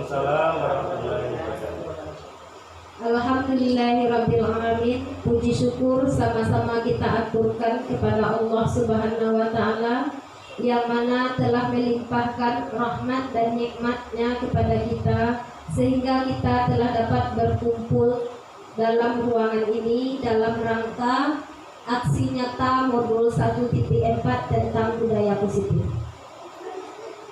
Waalaikumsalam warahmatullahi wabarakatuh. Alhamdulillahirabbil alamin. Puji syukur sama-sama kita aturkan kepada Allah Subhanahu wa taala yang mana telah melimpahkan rahmat dan nikmat-Nya kepada kita sehingga kita telah dapat berkumpul dalam ruangan ini dalam rangka aksi nyata modul 1.4 tentang budaya positif.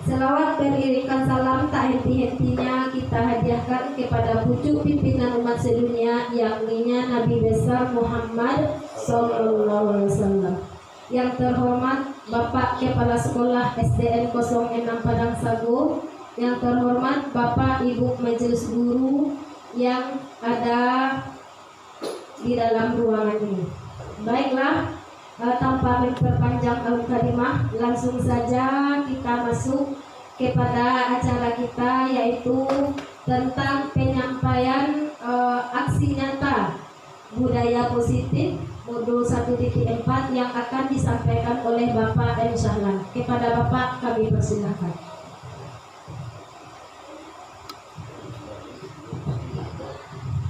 Selawat beririkan salam tak henti-hentinya kita hadiahkan kepada pucuk pimpinan umat sedunia, yakninya Nabi besar Muhammad SAW. Yang terhormat Bapak Kepala Sekolah SDN 06 Padang Sago, yang terhormat Bapak Ibu Majelis Guru yang ada di dalam ruangan ini. Baiklah, tanpa memperpanjang al-kalimah, langsung saja kita masuk kepada acara kita, yaitu tentang penyampaian aksi nyata budaya positif modul 1.4 yang akan disampaikan oleh Bapak M. Syahlan. Kepada Bapak kami persilahkan.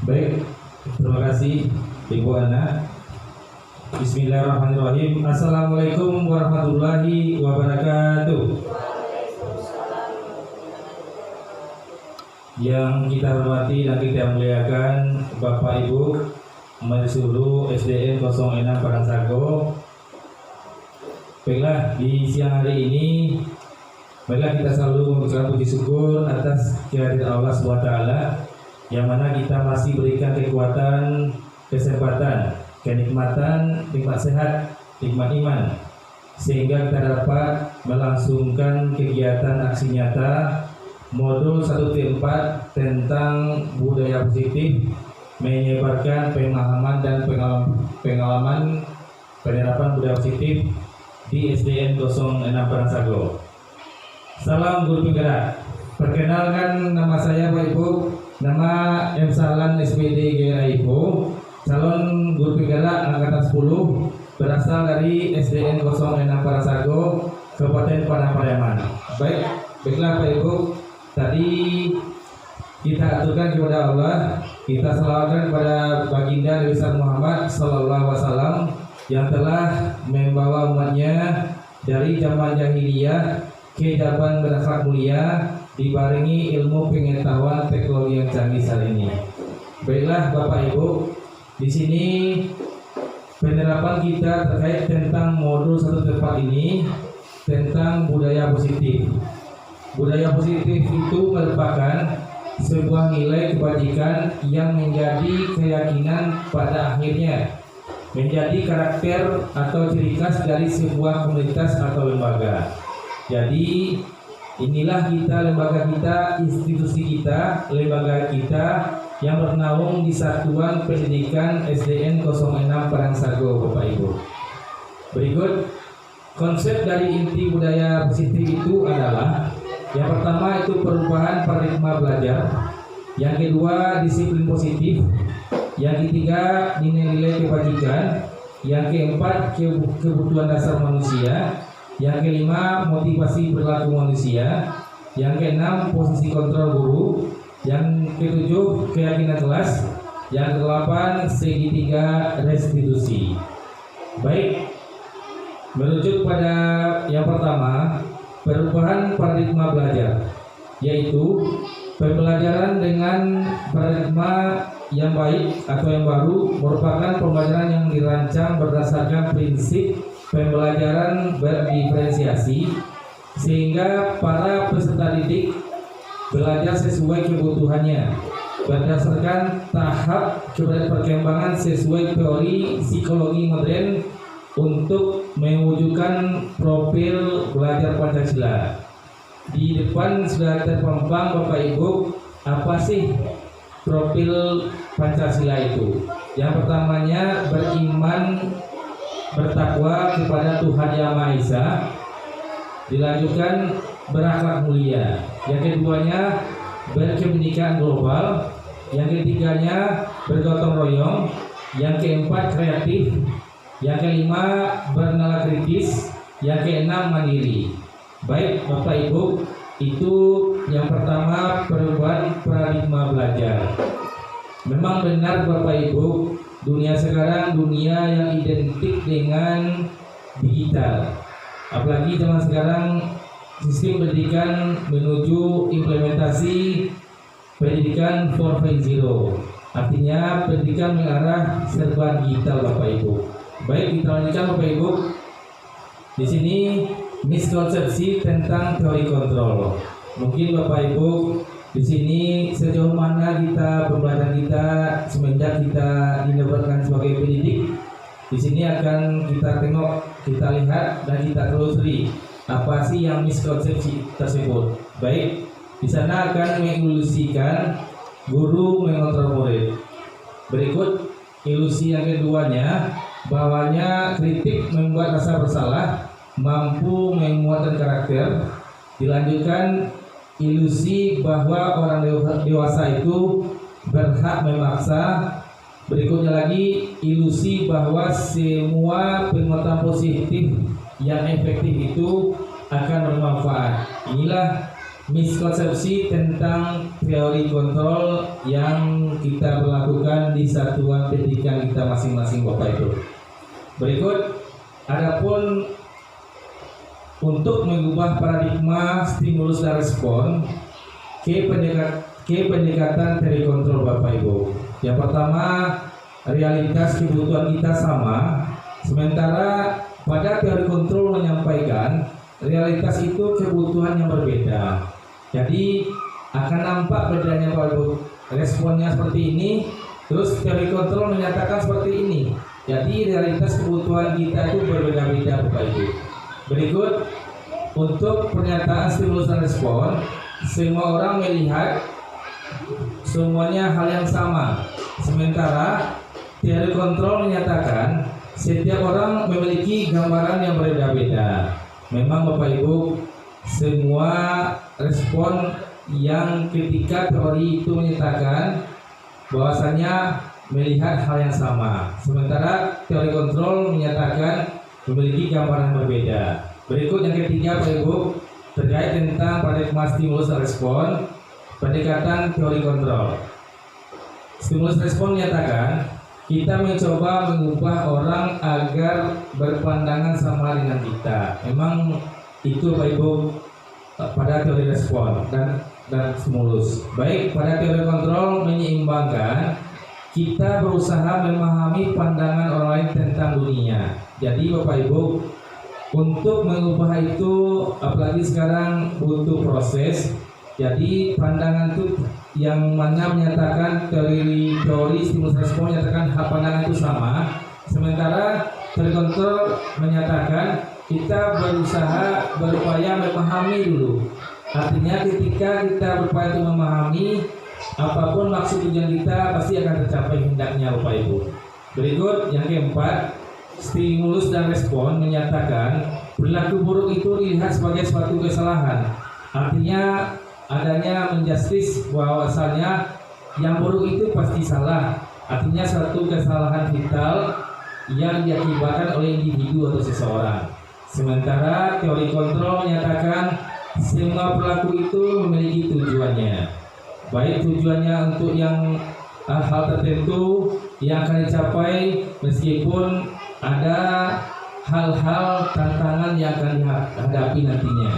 Baik, terima kasih Ibu Ana. Bismillahirrahmanirrahim. Assalamualaikum warahmatullahi wabarakatuh. Yang kita hormati dan kita muliakan Bapak Ibu Majelis Guru SDN 06 Padang Sago. Baiklah, di siang hari ini baiklah kita selalu mengucapkan puji syukur atas kehadiran Allah SWT yang mana kita masih berikan kekuatan, kesempatan, kenikmatan, nikmat sehat, nikmat iman, sehingga kita dapat melangsungkan kegiatan aksi nyata modul 1.4 tentang budaya positif, menyebarkan pemahaman dan pengalaman penerapan budaya positif di SDN 06 Padang Sago. Salam guru penggerak. Perkenalkan, nama saya Pak Ibu, nama M. Syahlan SPD Gairaipo, calon guru penggerak angkatan 10, berasal dari SDN 06 Padang Sago, Kabupaten Padang Pariaman. Baiklah Pak Ibu, tadi kita aturkan kepada Allah, kita selawatkan kepada baginda Nabi Muhammad SAW yang telah membawa umatnya dari zaman jahiliyah ke zaman berakhlak mulia, dibarengi ilmu pengetahuan teknologi yang canggih saat ini. Baiklah Bapak Ibu, di sini penerapan kita terkait tentang modul 1.4 ini tentang budaya positif. Budaya positif itu merupakan sebuah nilai kebajikan yang menjadi keyakinan pada akhirnya menjadi karakter atau ciri khas dari sebuah komunitas atau lembaga. Jadi inilah kita, lembaga kita, institusi kita, lembaga kita yang bernaung di Satuan Pendidikan SDN 06 Padang Sago, Bapak Ibu. Berikut konsep dari inti budaya positif itu adalah: yang pertama itu perubahan paradigma belajar, yang kedua disiplin positif, yang ketiga nilai-nilai kebajikan, yang keempat kebutuhan dasar manusia, yang kelima motivasi perilaku manusia, yang keenam posisi kontrol guru, yang ketujuh keyakinan kelas, yang kedelapan segitiga restitusi. Baik, merujuk pada yang pertama, perubahan paradigma belajar, yaitu pembelajaran dengan paradigma yang baik atau yang baru merupakan pembelajaran yang dirancang berdasarkan prinsip pembelajaran berdiferensiasi, sehingga para peserta didik belajar sesuai kebutuhannya berdasarkan tahap perkembangan sesuai teori psikologi modern untuk mewujudkan profil belajar Pancasila. Di depan sudah terpampang Bapak Ibu, apa sih profil Pancasila itu? Yang pertamanya beriman, bertakwa kepada Tuhan Yang Maha Esa. Dilanjutkan berakhlak mulia. Yang keduanya berkebinekaan global. Yang ketiganya bergotong royong. Yang keempat kreatif. Yang kelima bernalar kritis. Yang keenam mandiri. Baik Bapak Ibu, itu yang pertama perubahan Memang benar Bapak Ibu, dunia sekarang dunia yang identik dengan digital. Apalagi zaman sekarang sistem pendidikan menuju implementasi pendidikan 4.0. Artinya pendidikan mengarah serba digital Bapak Ibu. Baik, kita lanjutkan Bapak Ibu. Di sini miskonsepsi tentang teori kontrol. Mungkin Bapak Ibu di sini sejauh mana pembelajaran kita semenjak kita dinobatkan sebagai pendidik, di sini akan kita tengok, kita lihat dan kita telusuri apa sih yang miskonsepsi tersebut. Baik, di sana akan mengilusikan guru mengontrol murid. Berikut ilusi yang keduanya, bahwanya kritik membuat rasa bersalah, mampu menguatkan karakter. Dilanjutkan ilusi bahwa orang dewasa itu berhak memaksa. Berikutnya lagi ilusi bahwa semua penguatan positif yang efektif itu akan bermanfaat. Inilah miskonsepsi tentang teori kontrol yang kita berlakukan di satuan pendidikan kita masing-masing Bapak Ibu. Berikut, adapun untuk mengubah paradigma stimulus dan respon ke pendekatan teori kontrol Bapak Ibu. Yang pertama, realitas kebutuhan kita sama, sementara pada teori kontrol menyampaikan realitas itu kebutuhan yang berbeda. Jadi akan nampak bedanya Bapak Ibu. Responnya seperti ini, terus teori kontrol menyatakan seperti ini. Jadi realitas kebutuhan kita itu berbeda-beda Bapak Ibu. Berikut, untuk pernyataan stimulus dan respon, semua orang melihat semuanya hal yang sama. Sementara teori kontrol menyatakan setiap orang memiliki gambaran yang berbeda-beda. Memang Bapak Ibu, semua respon yang ketika teori itu menyatakan bahwasanya melihat hal yang sama, sementara teori kontrol menyatakan memiliki gambaran berbeda. Berikut yang ketiga Bapak Ibu, terkait tentang paradigma stimulus dan respon, pendekatan teori kontrol. Stimulus respon menyatakan kita mencoba mengubah orang agar berpandangan sama dengan kita. Memang itu Bapak Ibu pada teori respon dan stimulus. Baik, pada teori kontrol menyeimbangkan kita berusaha memahami pandangan orang lain tentang dunia. Jadi Bapak Ibu, untuk mengubah itu apalagi sekarang butuh proses. Jadi pandangan itu yang mana menyatakan teori stimulus respon menyatakan pandangan itu sama, sementara teori kontrol menyatakan kita berupaya memahami dulu. Artinya ketika kita berupaya untuk memahami, apapun maksud tujuan kita pasti akan tercapai hendaknya Bapak Ibu. Berikut yang keempat, stimulus dan respon menyatakan perilaku buruk itu dilihat sebagai suatu kesalahan. Artinya adanya menjustis bahwasanya yang buruk itu pasti salah. Artinya suatu kesalahan vital yang diakibatkan oleh individu atau seseorang. Sementara teori kontrol menyatakan semua perilaku itu memiliki tujuannya. Baik tujuannya untuk yang hal tertentu yang akan dicapai meskipun ada hal-hal tantangan yang akan dihadapi nantinya.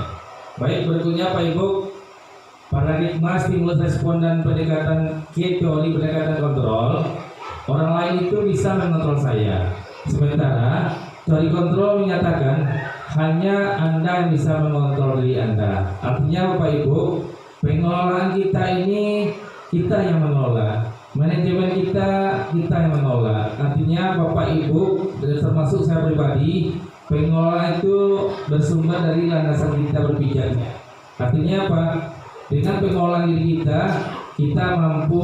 Baik, berikutnya Pak Ibu, paradigma stimulus respon dan pendekatan teori pendekatan kontrol. Orang lain itu bisa mengontrol saya, sementara teori kontrol menyatakan hanya Anda yang bisa mengontrol diri Anda. Artinya Bapak Ibu, pengelolaan kita ini kita yang mengelola, manajemen kita yang mengelola. Artinya Bapak Ibu, termasuk saya pribadi, pengelolaan itu bersumber dari landasan kita berpikir. Artinya apa? Dengan pengelolaan diri kita mampu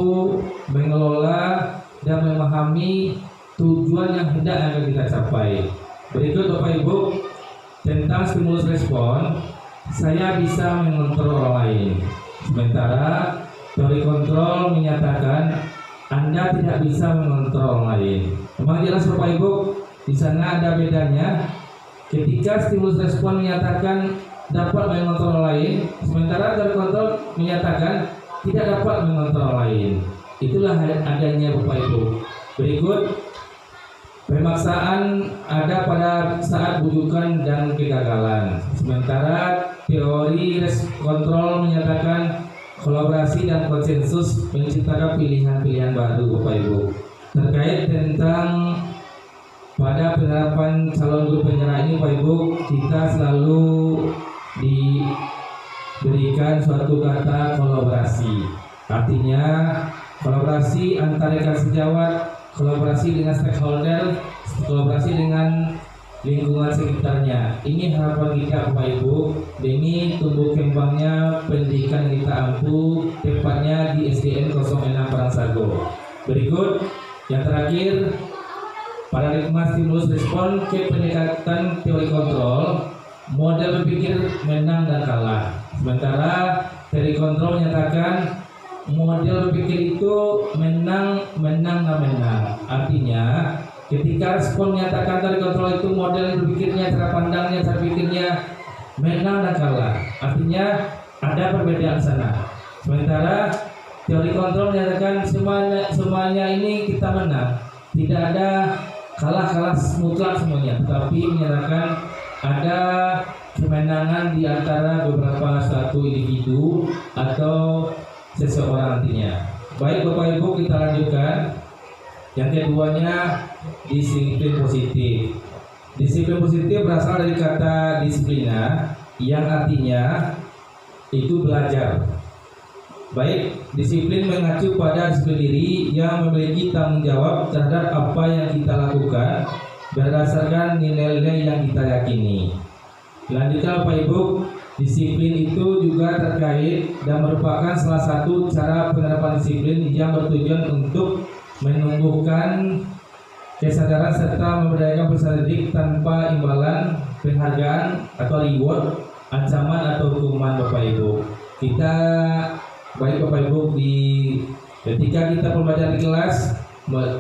mengelola dan memahami tujuan yang hendak akan kita capai. Berikut Bapak Ibu, tentang stimulus respon, saya bisa mengontrol orang lain. Sementara teori kontrol menyatakan Anda tidak bisa mengontrol orang lain. Memang jelas Bapak Ibu, di sana ada bedanya. Ketika stimulus respon menyatakan dapat mengontrol orang lain, sementara teori kontrol menyatakan tidak dapat mengontrol orang lain. Itulah adanya Bapak Ibu. Berikut, pemaksaan ada pada saat bujukan dan kegagalan. Sementara teori kontrol menyatakan kolaborasi dan konsensus menciptakan pilihan-pilihan baru Bapak Ibu. Terkait tentang pada penerapan calon guru penyerah ini Bapak Ibu, kita selalu diberikan suatu kata kolaborasi. Artinya kolaborasi antar rekan sejawat, kolaborasi dengan stakeholder, kolaborasi dengan lingkungan sekitarnya. Ini harapan kita Bapak Ibu demi tumbuh kembangnya pendidikan kita ampuh, tepatnya di SDN 06 Parangsago. Berikut yang terakhir, paradigma stimulus respon ke pendekatan teori kontrol, model berpikir menang dan kalah. Sementara teori kontrol menyatakan model berpikir itu menang dan menang. Artinya ketika respon menyatakan teori kontrol itu model berpikirnya, cara pandangnya, cara pikirnya menang dan kalah. Artinya ada perbedaan sana. Sementara teori kontrol menyatakan semuanya ini kita menang. Tidak ada kalah mutlak semuanya, tetapi menyatakan ada kemenangan di antara beberapa satu individu atau seseorang nantinya. Baik Bapak Ibu, kita lanjutkan. Yang keduanya, disiplin positif. Disiplin positif berasal dari kata disiplina yang artinya itu belajar. Baik, disiplin mengacu pada disiplin diri yang memiliki tanggung jawab terhadap apa yang kita lakukan berdasarkan nilai-nilai yang kita yakini. Lanjutkan Bapak Ibu, disiplin itu juga terkait dan merupakan salah satu cara penerapan disiplin yang bertujuan untuk menumbuhkan kesadaran serta memberdayakan peserta didik tanpa imbalan, penghargaan atau reward, ancaman atau hukuman Bapak Ibu. Kita baik Bapak Ibu, ketika kita pembelajaran di kelas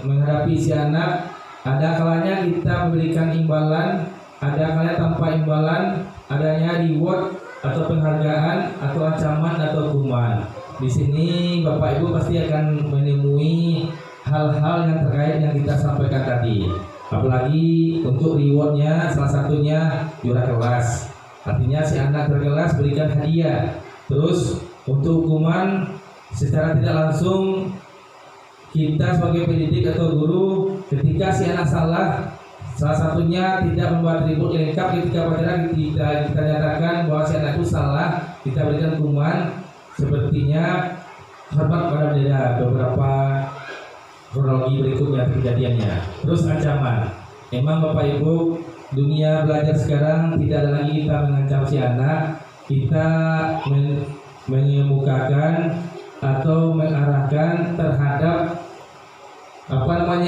menghadapi si anak, ada kalanya kita memberikan imbalan, ada kalanya tanpa imbalan, adanya reward atau penghargaan atau ancaman atau hukuman. Di sini Bapak Ibu pasti akan menemui hal-hal yang terkait yang kita sampaikan tadi. Apalagi untuk rewardnya, salah satunya juara kelas. Artinya si anak juara kelas berikan hadiah. Terus untuk hukuman secara tidak langsung, kita sebagai pendidik atau guru ketika si anak salah satunya tidak membuat ribut lengkap ketika pelajaran, kita nyatakan bahwa si anak itu salah, kita berikan hukuman sepertinya hormat pada bendera. Beberapa kronologi berikutnya kejadiannya. Terus ancaman. Memang Bapak Ibu, dunia belajar sekarang tidak ada lagi kita mengancam si anak, kita mengemukakan atau mengarahkan terhadap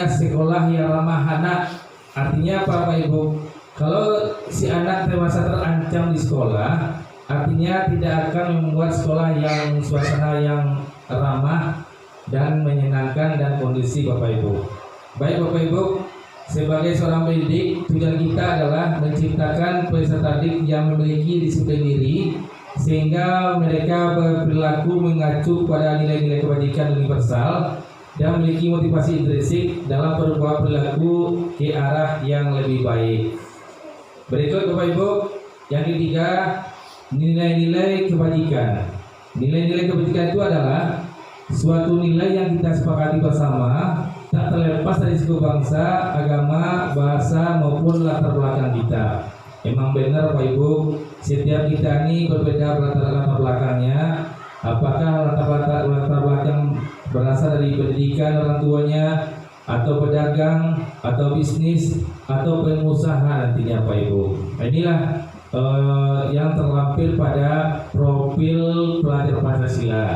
sekolah yang ramah anak. Artinya apa Bapak Ibu? Kalau si anak merasa terancam di sekolah, artinya tidak akan membuat sekolah yang suasana yang ramah dan menyenangkan dan kondisi Bapak Ibu. Baik Bapak Ibu, sebagai seorang pendidik, tujuan kita adalah menciptakan peserta didik yang memiliki disiplin diri sehingga mereka berperilaku mengacu pada nilai-nilai kebajikan universal dan memiliki motivasi intrinsik dalam perubahan perilaku ke arah yang lebih baik. Berikut Bapak Ibu, yang ketiga, nilai-nilai kebajikan. Nilai-nilai kebajikan itu adalah suatu nilai yang kita sepakati bersama, tak terlepas dari suku bangsa, agama, bahasa maupun latar belakang kita. Memang benar Bapak Ibu, setiap kita ini berbeda latar belakangnya. Apakah latar belakang berasal dari pendidikan orang tuanya, atau pedagang, atau bisnis, atau pengusaha nantinya Bapak Ibu. Inilah yang terlampir pada profil pelajar Pancasila.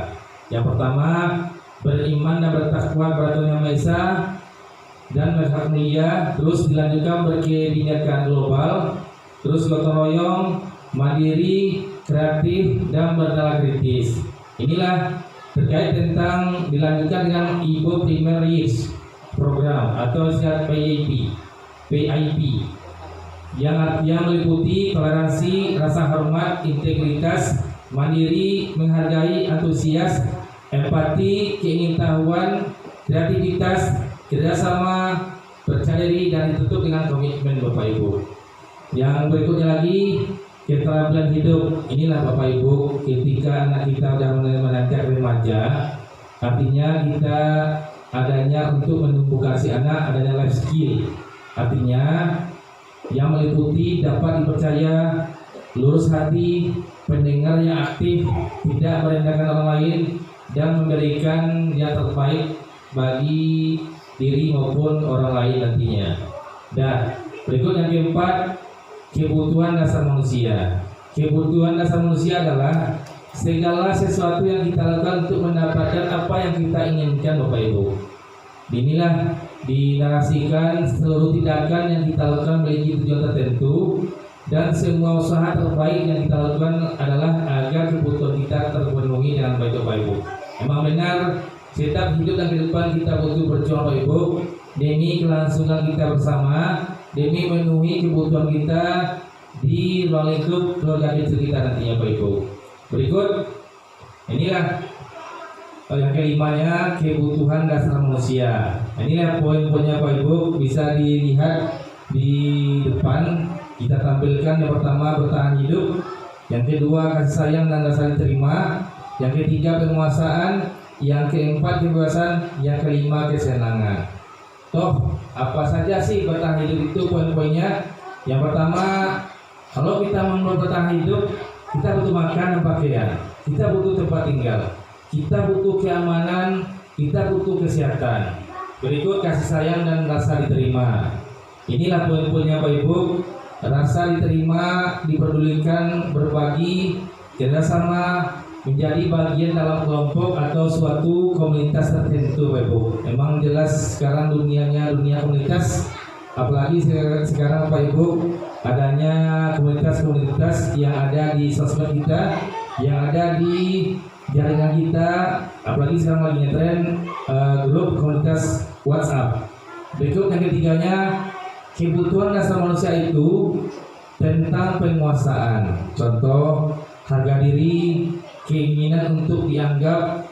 Yang pertama, beriman dan bertakwa kepada Tuhan Yang Maha Esa dan berhak mulia. Terus dilanjutkan berkebinekaan global. Terus gotong royong, mandiri, kreatif, dan bernalar kritis. Inilah terkait tentang dilanjutkan dengan Ibu Primer Years program atau PIP yang meliputi toleransi, rasa hormat, integritas, mandiri, menghargai, antusias, empati, keingintahuan, kreativitas, kerjasama, percaya diri, dan ditutup dengan komitmen Bapak Ibu. Yang berikutnya lagi, keterampilan hidup. Inilah Bapak Ibu, ketika anak kita sudah menanjak remaja, artinya kita adanya untuk menumbuhkan si anak adanya life skill. Artinya yang meliputi dapat dipercaya, lurus hati, pendengar yang aktif, tidak merendahkan orang lain, dan memberikan yang terbaik bagi diri maupun orang lain nantinya. Dan berikut yang keempat, kebutuhan dasar manusia. Kebutuhan dasar manusia adalah segala sesuatu yang kita lakukan untuk mendapatkan apa yang kita inginkan Bapak Ibu. Inilah dinarasikan seluruh tindakan yang kita lakukan memiliki tujuan tertentu, dan semua usaha terbaik yang kita lakukan adalah agar kebutuhan kita terpenuhi dengan baik Bapak Ibu. Memang benar, setiap hidup dan kehidupan kita butuh berjuang Bapak Ibu, demi kelangsungan kita bersama, demi memenuhi kebutuhan kita di ruang lingkup keluarga kecil kita nantinya Bapak Ibu. Berikut, inilah yang kelimanya, kebutuhan dasar manusia. Inilah poin-poinnya Bapak Ibu, bisa dilihat di depan. Kita tampilkan yang pertama bertahan hidup, yang kedua kasih sayang dan rasa diterima, yang ketiga penguasaan, yang keempat kebebasan, yang kelima kesenangan. Toh apa saja sih bertahan hidup itu poin-poinnya? Yang pertama, kalau kita mau bertahan hidup, kita butuh makan dan pakaian, kita butuh tempat tinggal, kita butuh keamanan, kita butuh kesehatan. Berikut kasih sayang dan rasa diterima. Inilah poin-poinnya Bapak Ibu. Rasa diterima, diperdulikan, berbagi, kerjasama, menjadi bagian dalam kelompok atau suatu komunitas tertentu Bapak Ibu. Memang jelas sekarang dunianya dunia komunitas, apalagi sekarang Bapak Ibu adanya komunitas-komunitas yang ada di sosmed kita, yang ada di jaringan kita, apalagi sekarang lagi ngetren grup komunitas WhatsApp. Berikut yang ketiganya, kebutuhan dasar manusia itu tentang penguasaan. Contoh, harga diri, keinginan untuk dianggap,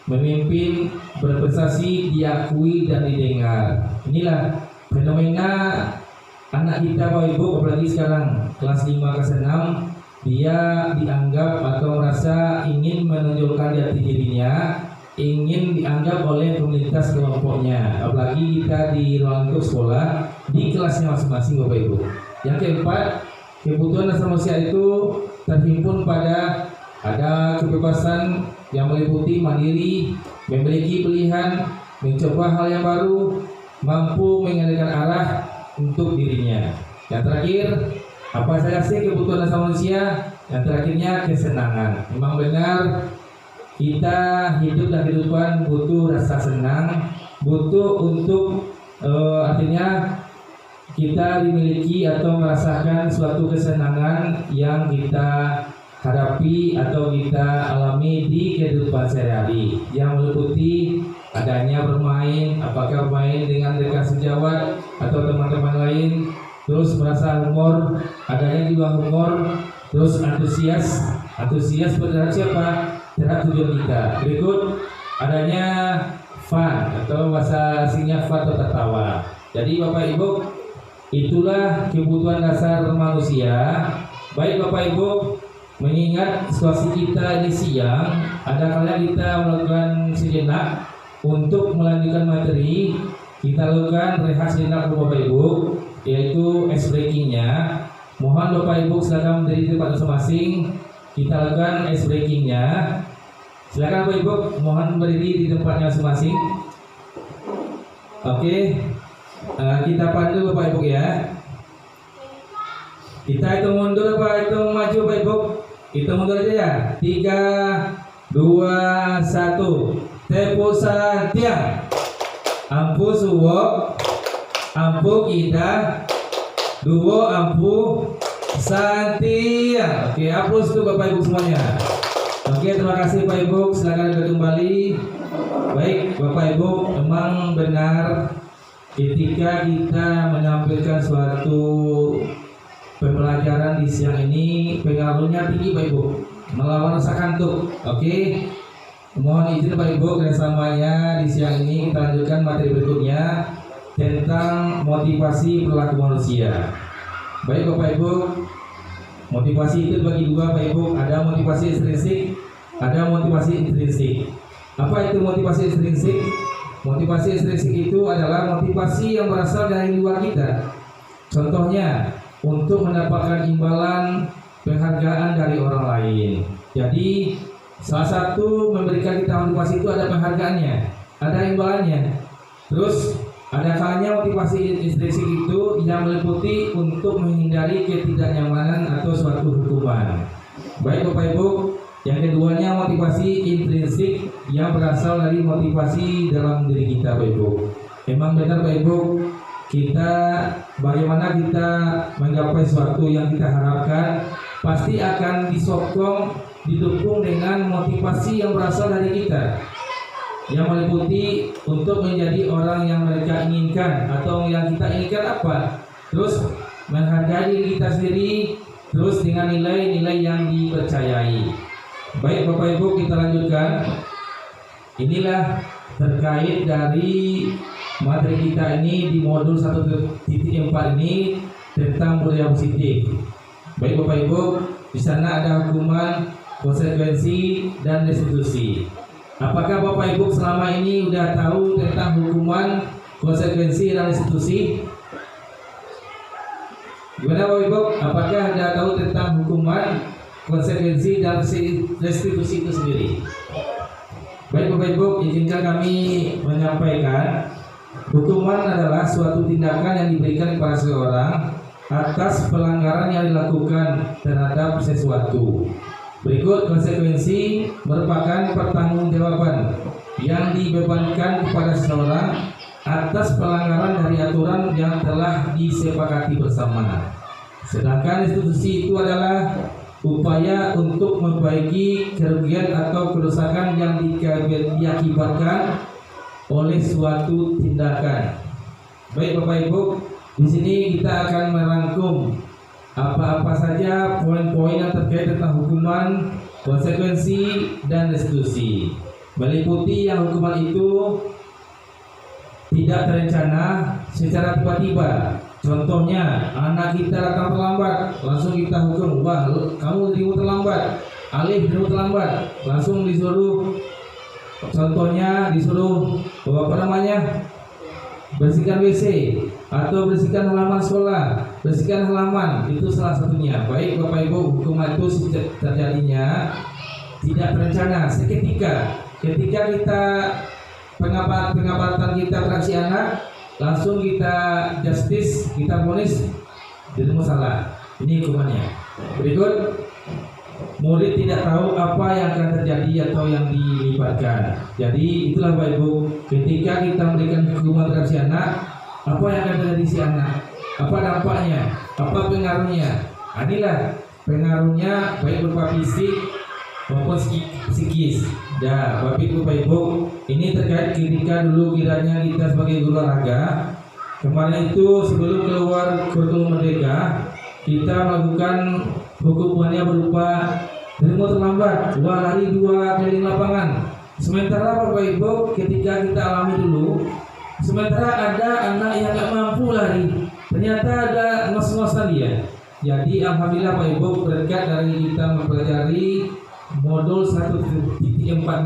memimpin, berprestasi, diakui dan didengar. Inilah fenomena anak kita Bapak Ibu, apalagi sekarang kelas 5 kelas 6, dia dianggap atau merasa ingin menonjolkan jati dirinya, ingin dianggap oleh komunitas kelompoknya, apalagi kita di ruang lingkup sekolah, di kelasnya masing-masing Bapak Ibu. Yang keempat, kebutuhan dasar manusia itu terhimpun pada ada kebebasan yang meliputi mandiri, memiliki pilihan, mencoba hal yang baru, mampu mengendalikan arah untuk dirinya. Yang terakhir, apa saja sih kebutuhan dasar manusia? Yang terakhirnya kesenangan. Memang benar, kita hidup dan kehidupan butuh rasa senang, butuh untuk artinya kita dimiliki atau merasakan suatu kesenangan yang kita hadapi atau kita alami di kehidupan sehari-hari, yang meliputi adanya bermain, apakah bermain dengan rekan sejawat atau teman-teman lain, terus merasa humor, adanya juga humor, terus antusias terhadap siapa? Terhadap tujuan kita. Berikut adanya fun atau bahasa asingnya fun atau tertawa. Jadi Bapak Ibu, itulah kebutuhan dasar manusia. Baik Bapak Ibu, mengingat situasi kita ini siang, ada kalanya kita melakukan sejenak untuk melanjutkan materi. Kita lakukan rehat sejenak Bapak Ibu, yaitu ice breakingnya. Mohon Bapak Ibu silakan berdiri di tempat masing-masing. Kita lakukan ice breakingnya. Silakan Bapak Ibu, mohon berdiri di tempatnya masing-masing. Oke, kita pandu Bapak Ibu ya. Kita hitung mundur Bapak, hitung maju Bapak Ibu. Hitung mundur aja ya. 3, 2, 1. Tepusan tiang. Ampu suwo, ampu kita, duo ampu santiang. Oke, hapus tuh Bapak Ibu semuanya. Oke, terima kasih Bapak Ibu. Silakan kembali. Baik Bapak Ibu, memang benar ketika kita menampilkan suatu pembelajaran di siang ini, pengaruhnya tinggi Bapak Ibu, melawan rasa kantuk. Oke, Mohon izin Bapak Ibu kerjasamanya di siang ini kita lanjutkan materi berikutnya tentang motivasi perilaku manusia. Baik Bapak Ibu, motivasi itu bagi dua Bapak Ibu, ada motivasi ekstrinsik, ada motivasi intrinsik. Apa itu motivasi ekstrinsik? Motivasi ekstrinsik itu adalah motivasi yang berasal dari luar kita. Contohnya, untuk mendapatkan imbalan penghargaan dari orang lain. Jadi, salah satu memberikan kita motivasi itu ada penghargaannya, ada imbalannya. Terus, ada kalanya motivasi intrinsik itu yang meliputi untuk menghindari ketidaknyamanan atau suatu hukuman. Baik Bapak Ibu, yang keduanya motivasi intrinsik yang berasal dari motivasi dalam diri kita Bapak Ibu. Memang benar Bapak Ibu, kita bagaimana kita menggapai sesuatu yang kita harapkan pasti akan disokong, didukung dengan motivasi yang berasal dari kita, yang meliputi untuk menjadi orang yang mereka inginkan atau yang kita inginkan apa, terus menghargai diri kita sendiri, terus dengan nilai-nilai yang dipercayai. Baik Bapak Ibu, kita lanjutkan. Inilah terkait dari materi kita ini di modul 1.4 ini tentang budaya positif. Baik Bapak Ibu, di sana ada hukuman, konsekuensi, dan restitusi. Apakah Bapak Ibu selama ini sudah tahu tentang hukuman, konsekuensi, dan restitusi? Gimana Bapak Ibu? Apakah sudah tahu tentang hukuman, konsekuensi, dan restitusi itu sendiri? Baik Bapak Ibu, izinkan kami menyampaikan, hukuman adalah suatu tindakan yang diberikan kepada seseorang atas pelanggaran yang dilakukan terhadap sesuatu. Berikut konsekuensi merupakan pertanggungjawaban yang dibebankan kepada seseorang atas pelanggaran dari aturan yang telah disepakati bersama. Sedangkan restitusi itu adalah upaya untuk memperbaiki kerugian atau kerusakan yang diakibatkan oleh suatu tindakan. Baik Bapak Ibu, di sini kita akan merangkum apa-apa saja poin-poin yang terkait tentang hukuman, konsekuensi, dan restitusi. Meliputi yang hukuman itu tidak terencana secara tiba-tiba. Contohnya, anak kita datang terlambat, langsung kita hukum, wah kamu dirimu terlambat, Alif dirimu terlambat, langsung disuruh, contohnya disuruh bersihkan WC atau bersihkan halaman sekolah, bersihkan halaman, itu salah satunya. Baik Bapak Ibu, hukuman itu terjadinya tidak terencana, seketika. Ketika kita pengabatan kita terhadap si anak, langsung kita justice, kita vonis dirimu salah. Ini hukumannya. Berikut, murid tidak tahu apa yang akan terjadi atau yang dilibatkan. Jadi itulah Bapak Ibu, ketika kita memberikan hukuman terhadap si anak, apa yang akan terjadi si anak, apa dampaknya, apa pengaruhnya. Inilah pengaruhnya baik berupa fisik maupun psikis. Ya, Bapak Ibu, ini terkait ketika dulu kiranya kita sebagai guru olahraga, kemarin itu sebelum keluar kurikulum merdeka, kita melakukan hukumannya berupa dirimu terlambat, lari 2 keliling lapangan. Sementara Bapak Ibu, ketika kita alami dulu, sementara ada anak yang gak mampu lari, ternyata ada ngos-ngosan dia. Jadi alhamdulillah Bapak Ibu, berkat dari kita mempelajari modul 1.4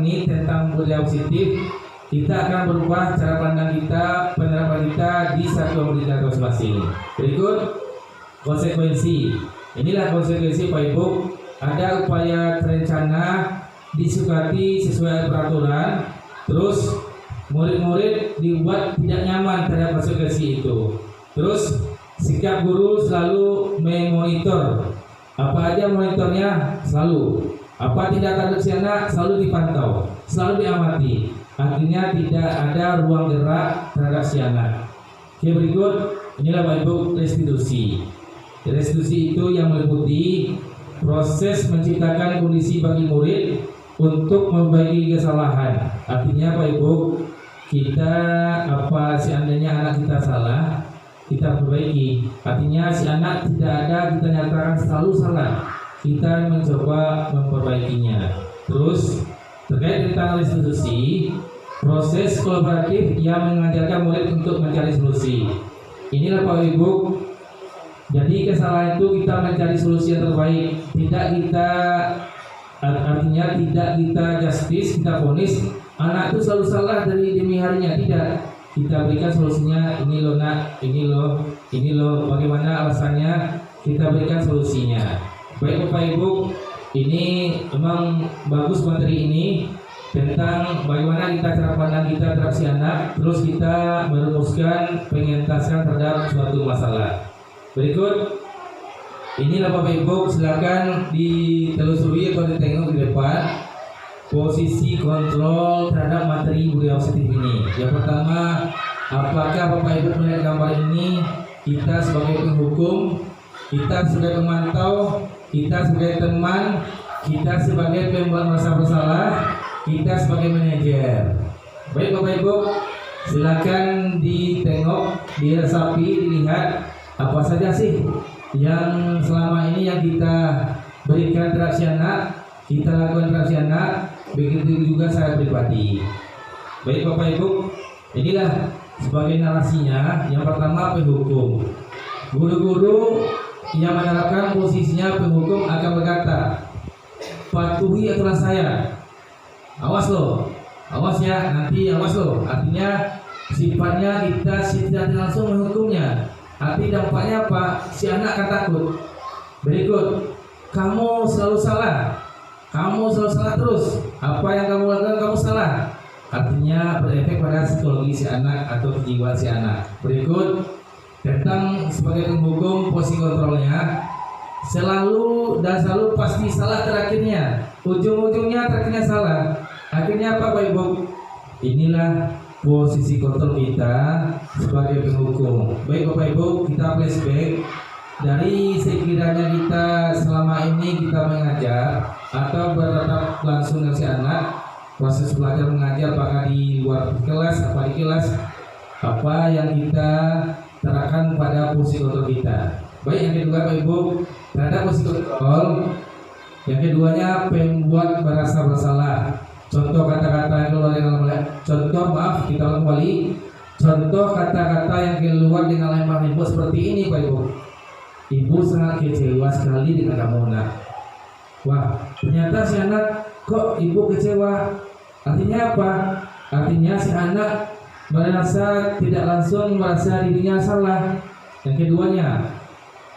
ini tentang budaya positif, kita akan berubah cara pandang kita, penerapan kita di satu pendidikan masing-masing. Berikut konsekuensi. Inilah konsekuensi Pak Ibu. Ada upaya terencana, disukati sesuai peraturan, terus murid-murid dibuat tidak nyaman terhadap konsekuensi itu. Terus sikap guru selalu memonitor. Apa aja monitornya? Selalu. Apa tindakan si anak selalu dipantau, selalu diamati. Akhirnya tidak ada ruang gerak terhadap si anak. Oke, berikut inilah Bapak Ibu restitusi. Restitusi itu yang meliputi proses menciptakan kondisi bagi murid untuk memperbaiki kesalahan. Artinya Bapak Ibu, kita seandainya anak kita salah, kita perbaiki. Artinya si anak tidak ada kita nyatakan selalu salah, kita mencoba memperbaikinya. Terus terkait tentang restitusi, proses kolaboratif yang mengajarkan murid untuk mencari solusi. Inilah Bapak Ibu. Jadi kesalahan itu kita mencari solusi yang terbaik, tidak kita artinya tidak kita justice, kita vonis anak itu selalu salah dari demi harinya, tidak. Kita berikan solusinya, ini loh nak, ini loh, bagaimana alasannya, kita berikan solusinya. Baik Bapak Ibu, ini memang bagus materi ini tentang bagaimana kita cara pandang kita terhadap si anak, terus kita merumuskan pengentasan terhadap suatu masalah. Berikut, inilah Bapak Ibu, silakan ditelusuri atau ditengok di depan posisi kontrol terhadap materi budaya positif ini. Yang pertama, apakah Bapak Ibu melihat gambar ini, kita sebagai penghukum, kita sebagai pemantau, kita sebagai teman, kita sebagai pembuat merasa bersalah, kita sebagai manajer. Baik Bapak Ibu, silakan ditengok, diresapi, dilihat apa saja sih yang selama ini yang kita berikan terhadap si anak, kita lakukan terhadap si anak, begitu juga saya pribadi. Baik Bapak Ibu, inilah sebagai narasinya. Yang pertama, penghukum. Guru-guru yang menerapkan posisinya penghukum akan berkata, patuhi aturan saya. Awas loh, awas ya, nanti awas loh. Artinya sifatnya kita tidak langsung menghukumnya. Arti dampaknya apa? Si anak akan takut. Berikut, kamu selalu salah. Kamu selalu salah terus. Apa yang kamu lakukan kamu salah. Artinya berefek pada psikologi si anak atau kejiwaan si anak. Berikut, tentang sebagai penghukum posisi kontrolnya, selalu pasti salah terakhirnya. Ujung-ujungnya terakhirnya salah. Akhirnya apa Bapak Ibu? Inilah posisi kontrol kita sebagai penghukum. Baik Bapak Ibu, kita flashback dari sekiranya kita selama ini kita mengajar atau bertatap langsung dengan si anak, proses belajar mengajar apakah di luar kelas, apa di kelas, apa yang kita terapkan pada posisi kontrol kita. Baik, yang kedua Bapak Ibu, terhadap posisi kontrol, yang keduanya pembuat merasa bersalah. Contoh kata-kata yang keluar dengan kita ulang kembali. Contoh kata-kata yang keluar dengan lemah ibu seperti ini Pak Ibu. Ibu sangat kecewa sekali dengan kamu nak. Wah, ternyata si anak kok ibu kecewa. Artinya apa? Artinya si anak merasa tidak langsung merasa dirinya salah. Yang keduanya,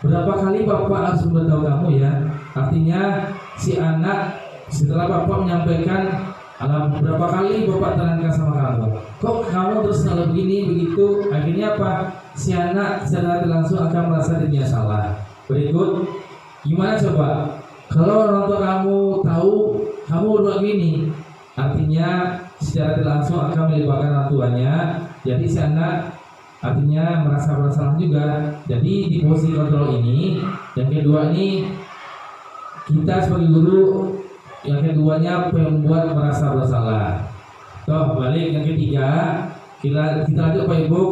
berapa kali Bapak harus memberitahu kamu ya? Artinya si anak setelah Bapak menyampaikan, berapa kali Bapak terangkan sama kamu, kok kamu terus kalau begini begitu, akhirnya apa? Si anak secara langsung akan merasa dirinya salah. Berikut, gimana coba kalau orang tua kamu tahu kamu udah gini, artinya secara langsung akan melibatkan orang tuanya. Jadi si anak artinya merasa bersalah juga. Jadi di posisi kontrol ini, yang kedua ini kita sebagai guru, yang keduanya pembuat merasa bersalah. Toh balik yang ketiga, kita lanjut Pak Ibu,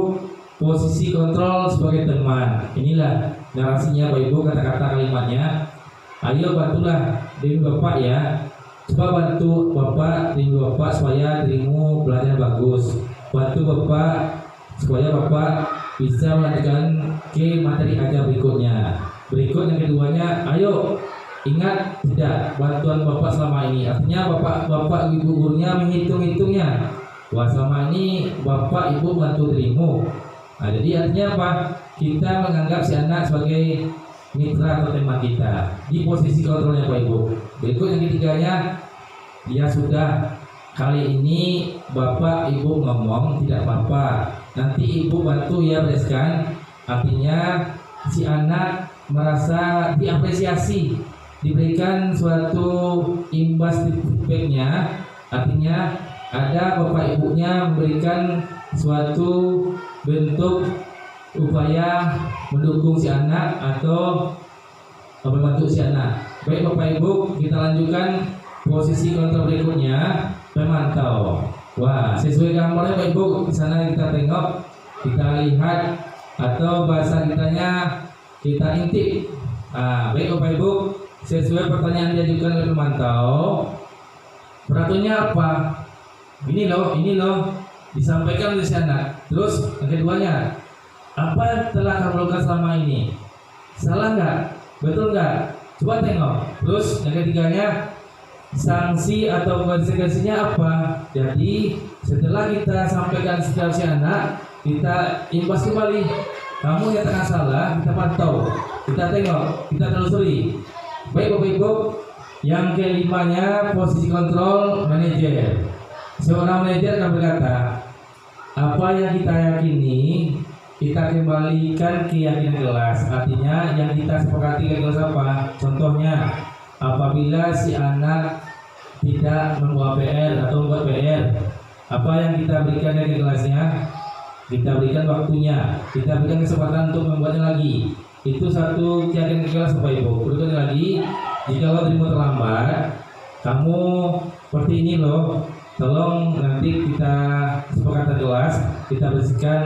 posisi kontrol sebagai teman. Inilah narasinya Pak Ibu, kata-kata kalimatnya. Ayo bantulah diri Bapak ya. Coba bantu Bapak, diri Bapak supaya dirimu belajar bagus. Bantu Bapak supaya Bapak bisa melanjutkan ke materi ajar berikutnya. Berikut yang keduanya, ayo ingat tidak bantuan Bapak selama ini. Artinya Bapak Ibu gurunya menghitung-hitungnya. Wah, selama ini Bapak Ibu bantu dirimu. Nah, jadi artinya apa? Kita menganggap si anak sebagai mitra atau teman kita. Di posisi kontrolnya Pak Ibu. Berikut yang ketiganya, ya sudah, kali ini Bapak Ibu ngomong tidak apa-apa. Nanti Ibu bantu ya bereskan. Artinya si anak merasa diapresiasi, diberikan suatu imbas di feedbacknya. Artinya ada Bapak Ibunya memberikan suatu bentuk upaya mendukung si anak atau membantu si anak. Baik Bapak Ibu, kita lanjutkan posisi kontrol berikutnya, pemantau. Wah, sesuai gambarnya Bapak Ibu, di sana kita tengok, kita lihat atau bahasa kitanya kita intip. Baik Bapak Ibu, sesuai pertanyaan yang diajukan oleh pemantau, Peraturannya apa? Ini loh disampaikan oleh si anak. Terus yang keduanya, apa yang telah kamu lakukan selama ini? Salah nggak? Betul nggak? Coba tengok. Terus yang ketiganya, sanksi atau konsekuensinya apa? Jadi setelah kita sampaikan secara si anak, kita imbas kembali. Kamu nyatakan salah, kita pantau, kita tengok, kita telusuri. Baik Bapak Ibu, yang kelimanya posisi kontrol manajer. Seorang manajer akan berkata, apa yang kita yakini, kita kembalikan ke keyakinan kelas. Artinya yang kita sepakati ke kelas apa? Contohnya, apabila si anak tidak membuat PR atau membuat PR, apa yang kita berikan ke kelasnya? Kita berikan waktunya, kita berikan kesempatan untuk membuatnya lagi. Itu satu keyakinan kelas Bapak Ibu. Berikutnya lagi, jika lo terima terlambat, kamu seperti ini loh, tolong nanti kita sepakatan kelas, kita bersihkan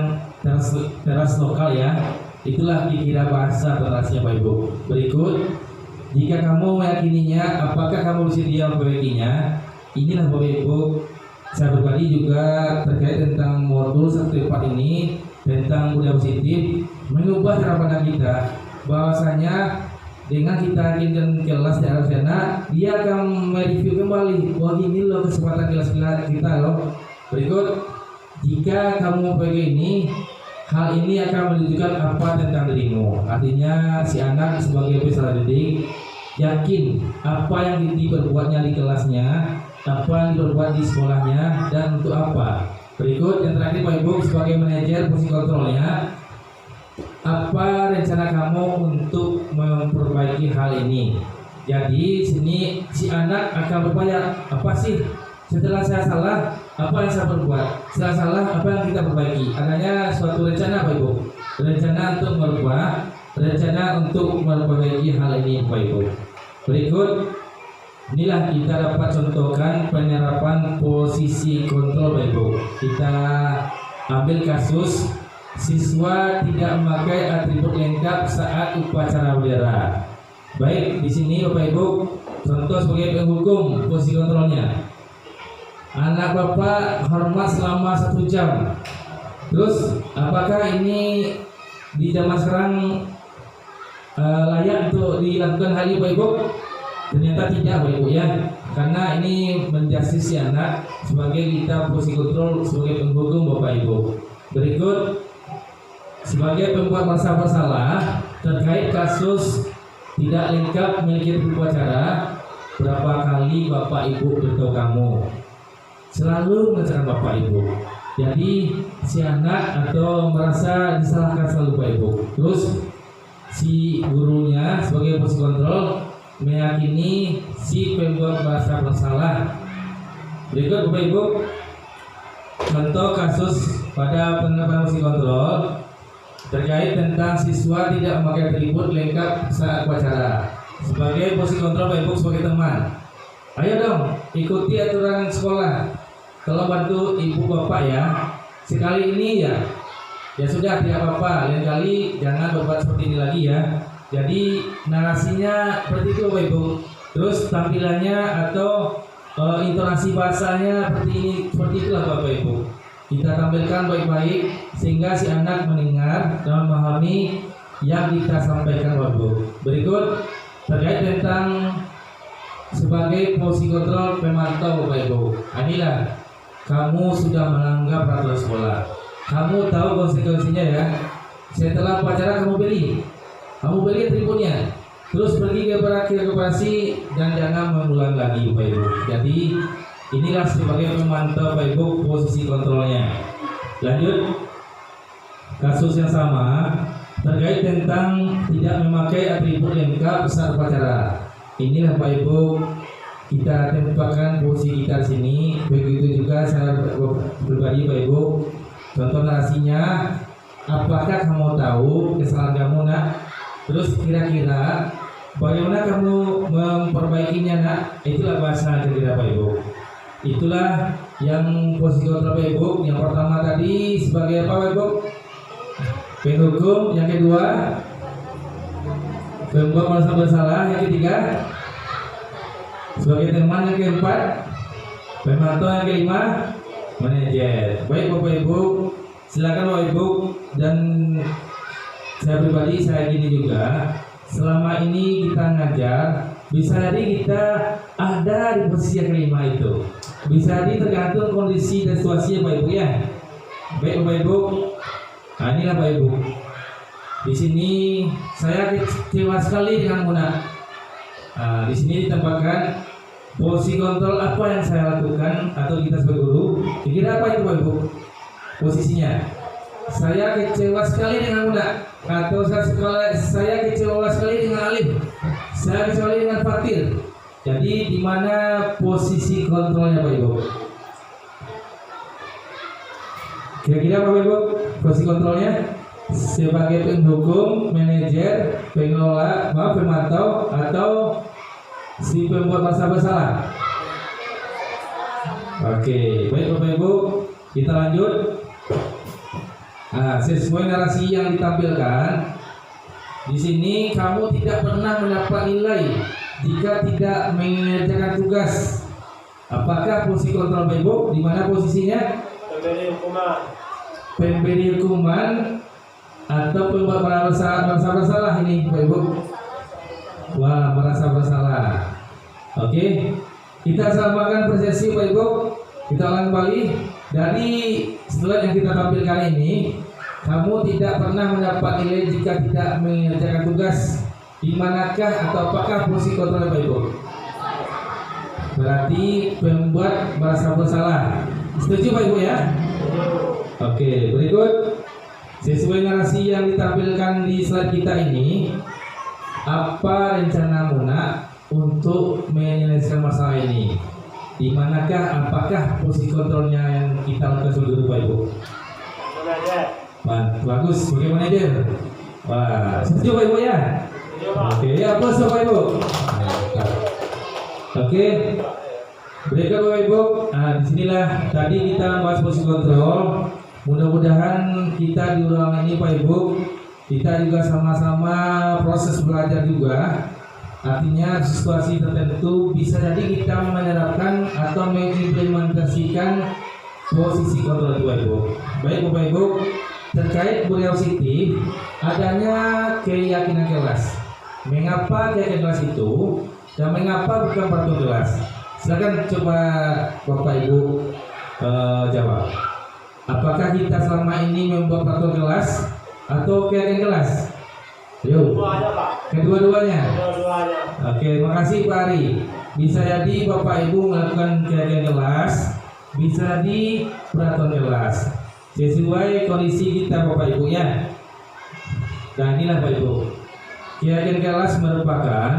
teras lokal ya. Itulah kira bahasa terasnya Bapak Ibu. Berikut, jika kamu meyakininya, apakah kamu bersedia memperbaikinya? Inilah Bapak Ibu, saya pribadi juga terkait tentang modul 1.4 ini, tentang budaya positif, mengubah cara pandang kita, bahwasanya dengan kita ingin kelas di arah sana, dia akan mereview kembali, wah ini loh kesempatan kelas kita loh. Berikut, jika kamu begini, hal ini akan menunjukkan apa tentang dirimu. Artinya si anak sebagai peserta didik yakin apa yang diperbuatnya di kelasnya, apa yang diperbuat di sekolahnya, dan untuk apa. Berikut yang terakhir Pak Ibu, sebagai manajer fungsi kontrolnya, apa rencana kamu untuk memperbaiki hal ini? Jadi sini si anak akan bertanya, apa sih setelah saya salah, apa yang saya perbuat? Setelah salah, apa yang kita perbaiki? Adanya suatu rencana Pak Ibu, rencana untuk merubah, rencana untuk memperbaiki hal ini Pak Ibu. Berikut, inilah kita dapat contohkan penyerapan posisi kontrol Bapak Ibu. Kita ambil kasus siswa tidak memakai atribut lengkap saat upacara bendera. Baik, di sini Bapak Ibu, contoh sebagai penghukum posisi kontrolnya. Anak Bapak hormat selama 1 jam. Terus, apakah ini di zaman sekarang layak untuk dilakukan hal ini Bapak Ibu? Ternyata tidak Bapak Ibu ya, karena ini menjastis si anak sebagai kita posisi kontrol sebagai penghukum Bapak Ibu. Berikut, sebagai pembuat merasa bersalah terkait kasus tidak lengkap memiliki upacara, berapa kali Bapak Ibu beritahu kamu? Selalu mengerjakan Bapak Ibu. Jadi si anak atau merasa disalahkan selalu Bapak Ibu. Terus si gurunya sebagai posisi kontrol meyakini si pembuat merasa bersalah. Berikut Bapak Ibu, contoh kasus pada penerapan posisi kontrol terkait tentang siswa tidak memakai atribut lengkap saat upacara. Sebagai posisi kontrol Bapak Ibu sebagai teman, ayo dong ikuti aturan sekolah. Kalau bantu ibu bapak ya, sekali ini ya sudah tidak apa-apa. Lain kali jangan berbuat seperti ini lagi ya. Jadi narasinya seperti itu Bapak Ibu. Terus tampilannya atau intonasi bahasanya seperti itulah Bapak Ibu. Kita tampilkan baik-baik sehingga si anak mendengar dan memahami yang kita sampaikan Bapak Ibu. Berikut terkait tentang sebagai posisi kontrol pemantau Bapak Ibu. Inilah kamu sudah melanggar peraturan sekolah. Kamu tahu konsekuensinya ya. Setelah upacara kamu beli atributnya, terus pergi ke operasi dan jangan mengulang lagi Bapak Ibu. Jadi inilah sebagai pemantau Bapak Ibu posisi kontrolnya. Lanjut, kasus yang sama terkait tentang tidak memakai atribut lengkap saat upacara. Inilah Bapak Ibu, kita tempatkan posisi kita di sini. Begitu juga saya pribadi Bapak Ibu. Contoh narasinya, apakah kamu tahu kesalahan kamu nak? Terus kira-kira bagaimana kamu memperbaikinya nak? Itulah bahasa dari Bapak Ibu. Itulah yang posisi kontrol Bapak Ibu. Yang pertama tadi sebagai apa Bapak Ibu? Penghukum. Yang kedua pembuat merasa bersalah. Yang ketiga sebagai teman. Yang keempat Pemantau yang kelima, manajer. Baik Bapak Ibu, silakan Bapak Ibu, dan saya pribadi saya gini juga. Selama ini kita ngajar, bisa jadi kita ada di posisi yang kelima itu. Bisa jadi tergantung kondisi dan situasi Bapak Ibu ya. Baik Bapak Ibu, nah inilah Bapak Ibu. Di sini saya kecewa sekali dengan Muna. Nah, di sini ditambahkan posisi kontrol apa yang saya lakukan atau kita sebagai guru. Kira apa itu Bapak Ibu? Posisinya. Saya kecewa sekali dengan Muna, atau saya kecewa sekali dengan Alif. Saya kecewa dengan Fatir. Jadi di mana posisi kontrolnya Bapak Ibu? Kira-kira Bapak Ibu posisi kontrolnya? Sebagai penghukum, manajer, pengelola, pemantau, atau si pembuat masa bersalah? Oke, baik Bapak Ibu, kita lanjut. Nah, sesuai narasi yang ditampilkan, di sini kamu tidak pernah mendapat nilai jika tidak mengerjakan tugas. Apakah posisi kontrol Bapak Ibu? Di mana posisinya? Pemberi hukuman. Pemberi hukuman atau pembuat merasa bersalah ini Bapak Ibu? Wah, merasa bersalah. Oke, kita samakan persepsi Bapak Ibu. Kita ulang kembali dari slide yang kita tampilkan ini. Kamu tidak pernah mendapat nilai jika tidak mengerjakan tugas. Di manakah atau apakah posisi kontrol Bapak Ibu? Berarti pembuat merasa bersalah. Setuju Bapak Ibu ya? Oke, berikut. Sesuai narasi yang ditampilkan di slide kita ini, apa rencana Muna untuk menyelesaikan masalah ini? Di manakah, apakah posisi kontrolnya yang kita lakukan seluruh Bapak Ibu? Bagus, sebagai manajer. Wah, setuju Bapak Ibu ya? Oke, ya plus Bapak Ibu. Oke, berikut Bapak Ibu. Nah, disinilah tadi kita bahas posisi kontrol. Mudah-mudahan kita di ruangan ini Pak Ibu, kita juga sama-sama proses belajar juga. Artinya situasi tertentu bisa jadi kita menerapkan atau mengimplementasikan posisi kontrol itu Pak Ibu. Baik Bapak Ibu, terkait curiosity, adanya keyakinan kelas. Mengapa keyakinan kelas itu dan mengapa bukan peraturan kelas? Silakan coba Bapak Ibu jawab. Apakah kita selama ini membuat peraturan kelas atau keyakinan kelas? Yuk. Kedua-duanya. Oke, makasih Pak Ari. Bisa jadi Bapak Ibu melakukan keyakinan kelas, bisa di peraturan kelas. Sesuai kondisi kita Bapak Ibu ya. Dan inilah Bapak Ibu. Keyakinan kelas merupakan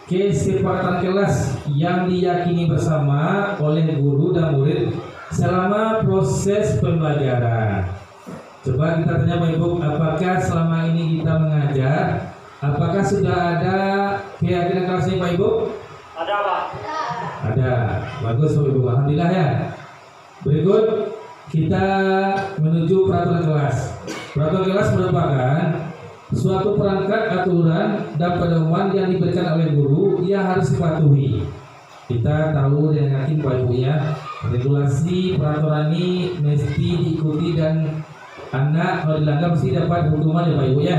kesepakatan kelas yang diyakini bersama oleh guru dan murid selama proses pembelajaran. Coba kita tanya Bapak Ibu, apakah selama ini kita mengajar, apakah sudah ada keyakinan kelasnya Pak Ibu? Ada Pak. Ada, bagus Bapak Ibu, alhamdulillah ya. Berikut kita menuju peraturan kelas. Peraturan kelas merupakan suatu perangkat aturan dan pedoman yang diberikan oleh guru yang harus dipatuhi. Kita tahu dan yakin Pak Ibu ya, regulasi peraturan ini mesti diikuti dan anak kalau dilanggar mesti dapat hukuman ya Pak Ibu ya.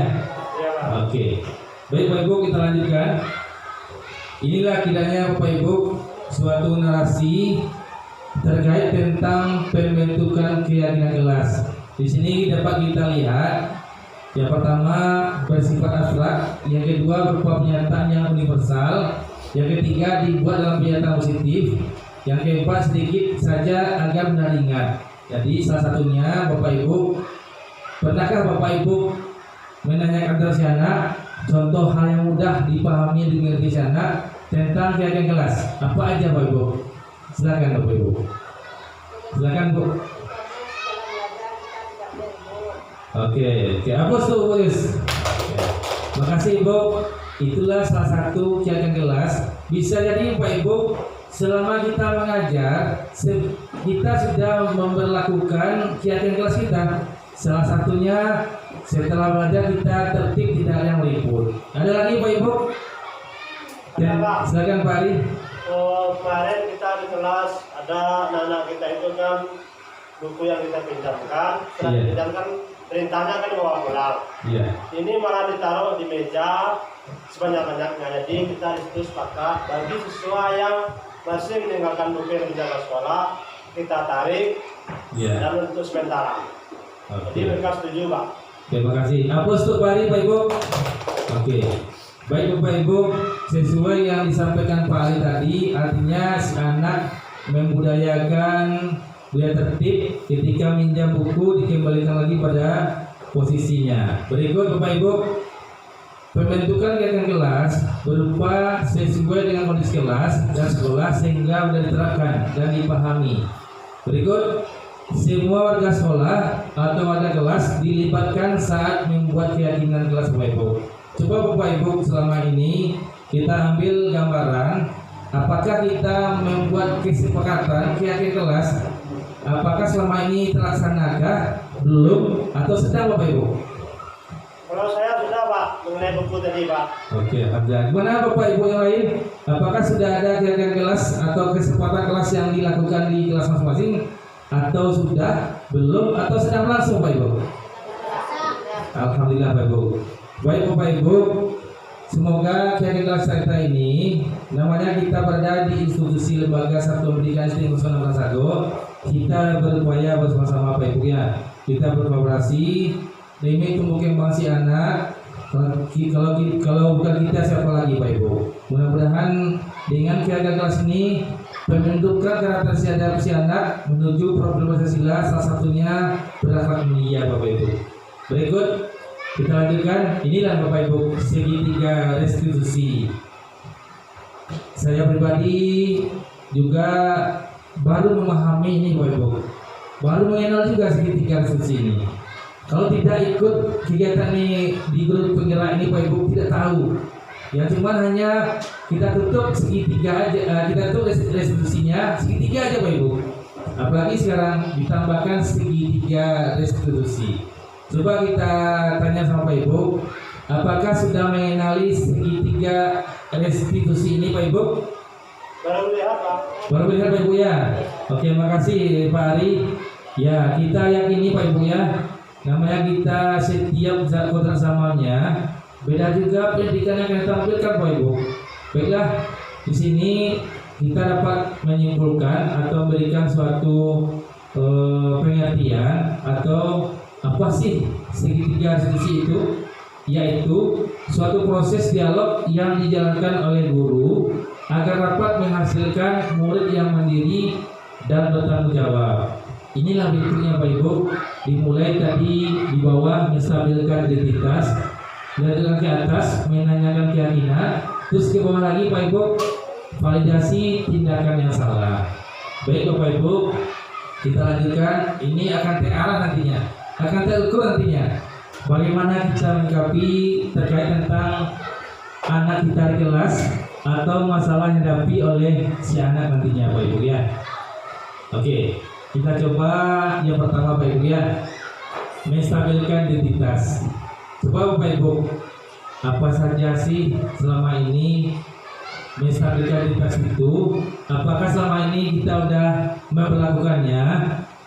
Oke. Baik Pak Ibu, kita lanjutkan. Inilah kiranya Bapak Ibu suatu narasi terkait tentang pembentukan keyakinan kelas. Di sini dapat kita lihat yang pertama bersifat abstrak, yang kedua berupa pernyataan yang universal, yang ketiga dibuat dalam pernyataan positif, yang keempat sedikit saja agar mudah diingat. Jadi salah satunya Bapak Ibu, pernahkah Bapak Ibu menanyakan kepada si anak contoh hal yang mudah dipahami dan dimengerti si anak tentang keyakinan kelas? Apa aja Bapak Ibu? Silakan Bapak Ibu. Silakan Bu. Oke, hapus tuh Boyus. Makasih Ibu. Itulah salah satu keyakinan kelas. Bisa jadi Pak Ibu, selama kita mengajar, kita sudah memberlakukan keyakinan kelas kita. Salah satunya setelah belajar kita tertib, tidak ada yang meliput. Ada lagi Pak Ibu? Dan silakan Pak Ari. Kemarin kita di kelas ada anak-anak kita itu kan buku yang kita pinjamkan, setelah Iya. dipinjamkan perintahnya kan bawa pulang. Iya. Ini malah ditaruh di meja sebanyak-banyaknya. Jadi kita disitu sepakat bagi siswa yang masih meninggalkan buku yang dijaga sekolah kita tarik Iya. dan untuk sementara. Jadi Oke. mereka setuju, Pak. Terima kasih. Aplaus untuk Pak Ari, Pak Ibu. Oke. Baik Bapak Ibu, sesuai yang disampaikan Pak Ari tadi, artinya si anak membudayakan budaya tertib ketika minjam buku dikembalikan lagi pada posisinya. Berikut Bapak Ibu, pembentukan kegiatan kelas berupa sesuai dengan kondisi kelas dan sekolah sehingga mudah diterapkan dan dipahami. Berikut, semua warga sekolah atau warga kelas dilibatkan saat membuat keyakinan kelas Bapak Ibu. Coba Bapak Ibu selama ini kita ambil gambaran apakah kita membuat kesepakatan keyakinan kelas, apakah selama ini terlaksanakah, belum, atau sedang Bapak Ibu? Kalau saya sudah, Pak, mengenai buku tadi, Pak. Oke, alhamdulillah. Gimana Bapak Ibu yang lain? Apakah sudah ada kegiatan kelas atau kesempatan kelas yang dilakukan di kelas masing-masing? Atau sudah, belum, atau sedang langsung Bapak Ibu? Alhamdulillah Bapak Ibu. Baik Bapak Ibu, semoga kegiatan kelas kita ini, namanya kita berada di institusi lembaga satu pendidikan SDN 061, kita berupaya bersama-sama Bapak Ibu ya. Kita berkolaborasi demi tumbuh kembang si anak. Kalau bukan kita siapa lagi Pak Ibu. Mudah-mudahan dengan kegiatan kelas ini pembentukan karakter si anak menuju program Pancasila, salah satunya berakhlak mulia Bapak Ibu. Berikut kita lanjutkan. Inilah Bapak Ibu segitiga restitusi. Saya pribadi juga baru memahami ini Bapak Ibu. Baru mengenal juga segitiga restitusi ini. Kalau tidak ikut kegiatan ini di grup penggerak ini Pak Ibu tidak tahu. Ya cuman hanya kita tutup segitiga aja, kita tutup restitusinya segitiga aja Pak Ibu. Apalagi sekarang ditambahkan segitiga restitusi. Coba kita tanya sama Pak Ibu, apakah sudah mengenali segitiga restitusi ini Pak Ibu? Baru lihat, Pak. Baru lihat Pak Ibu ya. Oke, makasih Pak Ari. Ya, kita yakini Pak Ibu ya. Namanya kita setiap kontrak zamannya beda juga pendidikan yang kita tampilkan Pak Ibu. Baiklah, di sini kita dapat menyimpulkan atau memberikan suatu pengertian atau apa sih segitiga restitusi itu? Yaitu suatu proses dialog yang dijalankan oleh guru agar dapat menghasilkan murid yang mandiri dan bertanggung jawab. Inilah bentuknya Pak Ibu. Dimulai tadi di bawah menstabilkan identitas, dan ke atas menanyakan keyakinan, terus ke bawah lagi Pak Ibu validasi tindakan yang salah. Baik Bapak Ibu, kita lanjutkan. Ini akan terarah nantinya, akan terukur nantinya. Bagaimana kita menyikapi terkait tentang anak kita di kelas atau masalah yang dihadapi oleh si anak nantinya Pak Ibu ya. Oke, kita coba yang pertama Pak Ibu ya, menstabilkan identitas. Coba Bapak Ibu, apa saja sih selama ini menstabilkan identitas itu? Apakah selama ini kita udah memperlakukannya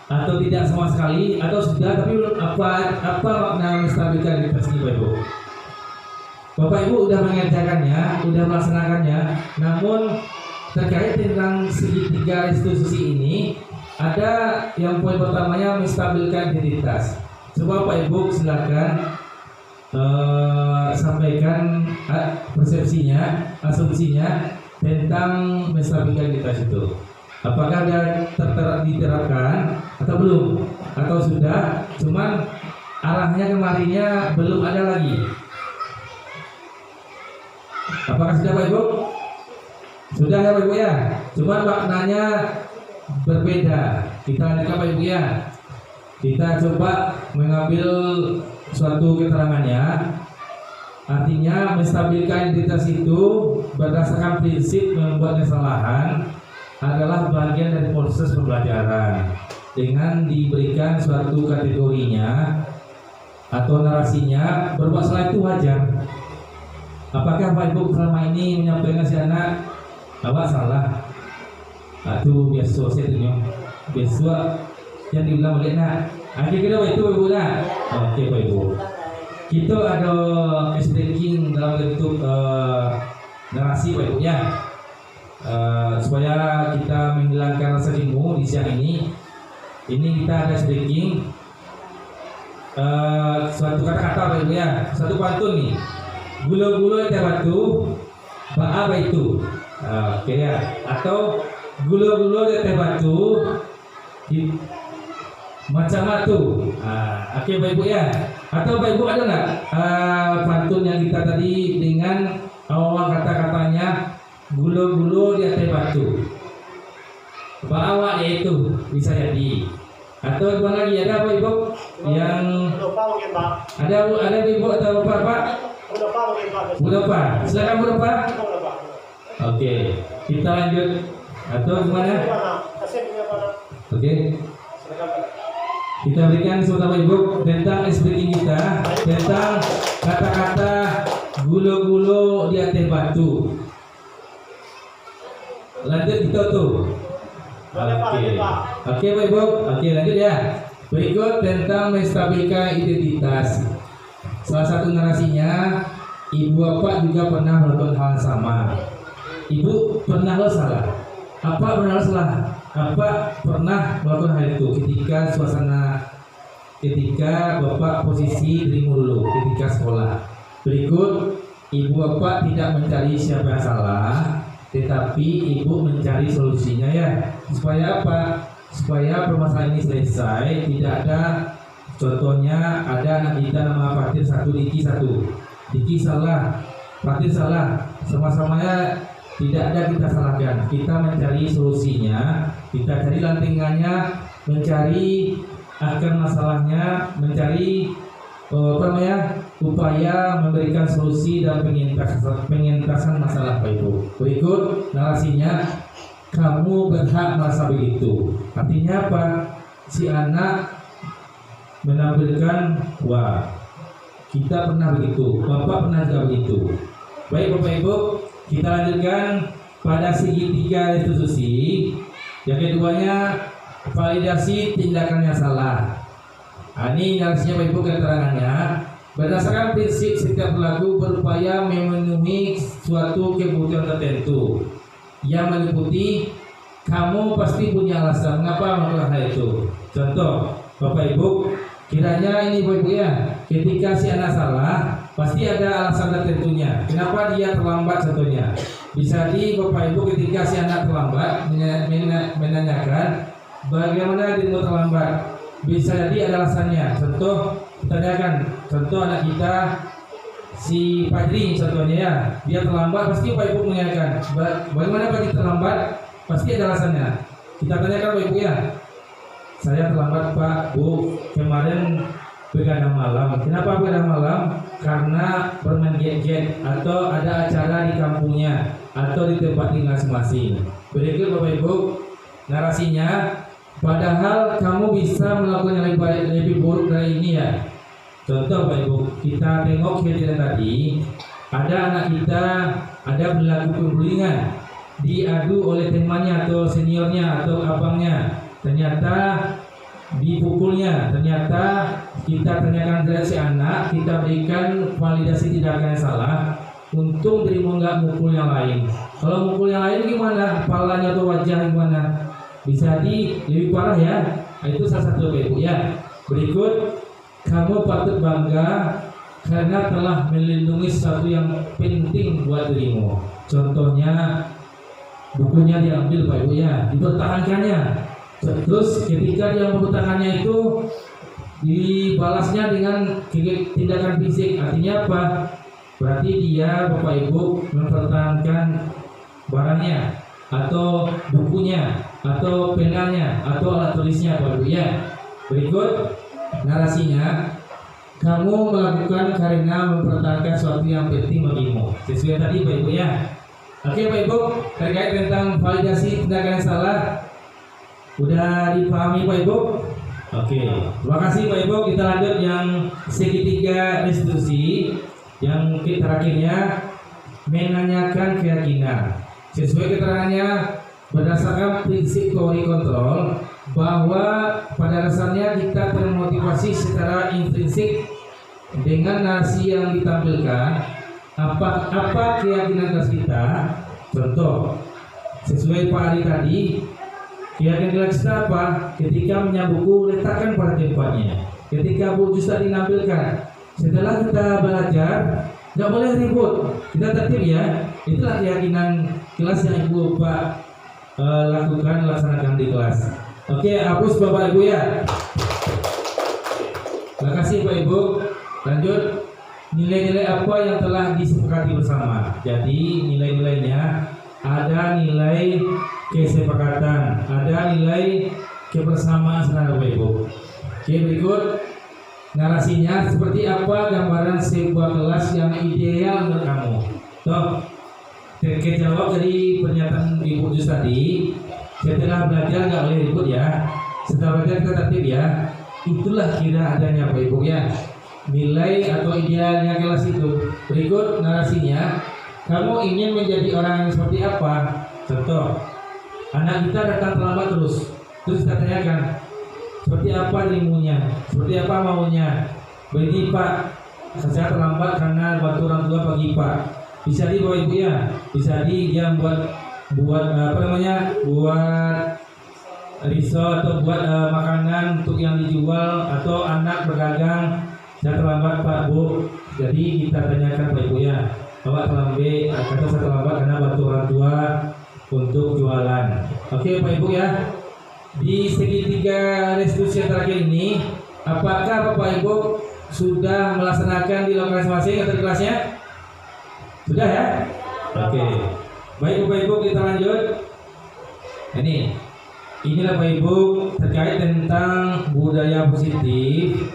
atau tidak sama sekali, atau sudah tapi belum? Apa makna menstabilkan identitas ini Bapak Ibu? Bapak Ibu udah mengerjakannya, udah melaksanakannya, namun terkait tentang segitiga restitusi ini ada yang poin pertamanya menstabilkan identitas. Coba Bapak Ibu silakan sampaikan persepsinya, asumsinya tentang menstabilkan identitas itu. Apakah sudah diterapkan atau belum? Atau sudah, cuman arahnya kemarinnya belum ada lagi. Apakah sudah Bapak Ibu? Sudah ya Bapak Ibu ya. Cuman maknanya berbeda. Kita lanjutkan Bapak Ibu ya. Kita coba mengambil suatu keterangannya. Artinya menstabilkan identitas itu berdasarkan prinsip membuat kesalahan adalah bagian dari proses pembelajaran dengan diberikan suatu kategorinya atau narasinya. Berbuat salah itu wajar. Apakah Pak Ibu selama ini menyampaikan si anak awak salah. Itu biasa saya tanya. Biasa yang diulang balik nak. Kita itu ibu nak. Okey Pak Ibu. Kita ada speaking dalam bentuk narasi Pak Ibu ya. Supaya kita menghilangkan rasa jenuh di siang ini kita ada speaking suatu kata-kata Pak Ibu ya, satu pantun nih. Gula-gula teh batu, apa itu? Oke ya. Atau gula-gula teh batu, macam itu. Oke Pak Ibu ya. Atau Pak Ibu ada nggak pantun yang kita tadi dengan awal kata-katanya gula-gula di atas batu? Bawa itu bisa jadi. Atau apa lagi ada Pak Ibu yang Mungkin Pak. ada Ibu atau Bapak? Mungkin Pak. Budopa, silakan Budopa. Oke, kita lanjut. Atau gimana? Oke. Kita berikan sebentar Pak Ibu tentang speaking kita tentang kata-kata gulo-gulo di atas batu. Lanjut kita tuh. Oke Pak Ibu. Oke lanjut ya. Berikut tentang menstabilkan identitas. Salah satu narasinya, ibu bapak juga pernah melakukan hal sama. Ibu pernah lo salah. Apa pernah lo salah? Apa pernah melakukan hal itu ketika bapak posisi dirimu dulu ketika sekolah. Berikut ibu bapak tidak mencari siapa yang salah, tetapi ibu mencari solusinya ya. Supaya apa? Supaya permasalahan ini selesai. Tidak ada, contohnya ada anak kita nama Fatir 1, Diki 1. Diki salah, Fatir salah, sama-samanya tidak ada kita salahkan. Kita mencari solusinya, kita cari lantingannya, mencari akar masalahnya, mencari upaya memberikan solusi dan pengentasan masalah Pak Ibu. Berikut narasinya, kamu berhak merasa begitu. Artinya apa? Si anak menampilkan, wah kita pernah begitu, bapak pernah juga begitu. Baik Bapak Ibu, kita lanjutkan pada segitiga restitusi. Yang keduanya, validasi tindakan yang salah. Ini narasinya Bapak Ibu keterangannya. Berdasarkan prinsip setiap pelaku berupaya memenuhi suatu kebutuhan tertentu yang meliputi kamu pasti punya alasan mengapa melakukan hal itu. Contoh, Bapak Ibu, kiranya ini Bapak Ibu ya, ketika si anak salah pasti ada alasan tertentunya. Kenapa dia terlambat contohnya? Bisa di Bapak Ibu ketika si anak terlambat menanyakan bagaimana dirimu terlambat. Bisa jadi ada alasannya. Contoh, tanyakan, contoh anak kita si Fajri contohnya ya, dia terlambat pasti Bapak Ibu menanyakan bagaimana Fajri terlambat, pasti ada alasannya. Kita tanyakan Bapak Ibu ya, saya terlambat Pak Bu kemarin begadang malam. Kenapa begadang malam? Karena bermain gadget atau ada acara di kampungnya atau di tempat tinggal masing-masing. Berikut Bapak Ibu narasinya, padahal kamu bisa melakukan yang lebih buruk dari ini ya. Contoh Bapak Ibu, kita tengok kejadian tadi, ada anak kita ada berlaku pembulingan, diadu oleh temannya atau seniornya atau abangnya, ternyata dipukulnya. Ternyata kita tanyakan dari si anak, kita berikan validasi tindakan yang salah. Untung dirimu nggak mukul yang lain. Kalau mukul yang lain gimana? Kepalanya atau wajah gimana? Bisa lebih parah ya. Itu salah satu Bapak Ibu ya. Berikut, kamu patut bangga karena telah melindungi sesuatu yang penting buat dirimu. Contohnya bukunya diambil Pak Ibu ya, dipertahankannya. Terus ketika dia mempertahankannya itu dibalasnya dengan tindakan fisik. Artinya apa? Berarti dia Bapak Ibu mempertahankan barangnya atau bukunya atau penanya atau alat tulisnya Pak Ibu ya. Berikut narasinya, kamu melakukan karena mempertahankan sesuatu yang penting bagimu. Sesuai tadi Pak Ibu ya. Oke Pak Ibu, terkait tentang validasi tindakan salah udah dipahami Pak Ibu? Oke, terima kasih Pak Ibu. Kita lanjut yang segitiga restitusi. Yang terakhirnya menanyakan keyakinan. Sesuai keterangannya berdasarkan prinsip quality control bahwa pada dasarnya kita termotivasi secara intrinsik dengan narasi yang ditampilkan. Apa keyakinan kelas kita? Contoh, sesuai Pak Ari tadi, keyakinan kelas kita apa? Ketika menyambut buku, letakkan pada tempatnya. Ketika buku tadi dinampilkan, setelah kita belajar, nggak boleh ribut, kita tertib ya. Itulah keyakinan kelas yang Ibu Pak laksanakan di kelas. Oke, hapus Bapak Ibu ya. Terima kasih Pak Ibu. Lanjut, nilai-nilai apa yang telah disepakati bersama. Jadi nilai-nilainya ada nilai kesepakatan, ada nilai kebersamaan saudara Bapak Ibu. Oke, berikut narasinya seperti apa gambaran sebuah kelas yang ideal menurut kamu. Toh, terjawab dari pernyataan Ibu Jus tadi. Setelah belajar nggak boleh ribut ya. Setelah belajar kita tertib ya. Itulah kira adanya Bapak Ibu ya. Nilai atau idealnya kelas itu. Berikut narasinya. Kamu ingin menjadi orang yang seperti apa? Contoh, anak kita datang terlambat terus kita tanyakan, seperti apa ilmunya, seperti apa maunya. Begini Pak, saya terlambat karena bantu orang tua pagi Pak. Bisa di Bapak Ibu ya, bisa di dia buat risol atau buat makanan untuk yang dijual, atau anak berdagang. Saya terlambat Pak Bu, jadi kita tanyakan Pak Ibu ya, Bapak terlambat, kata saya terlambat karena bantu orang tua untuk jualan. Oke Pak Ibu ya, di segitiga restitusi yang terakhir ini, apakah Bapak Ibu sudah melaksanakan di lokasi masing atau di kelasnya? Sudah ya? Oke. Baik Bapak Ibu, kita lanjut. Inilah Bapak Ibu terkait tentang budaya positif.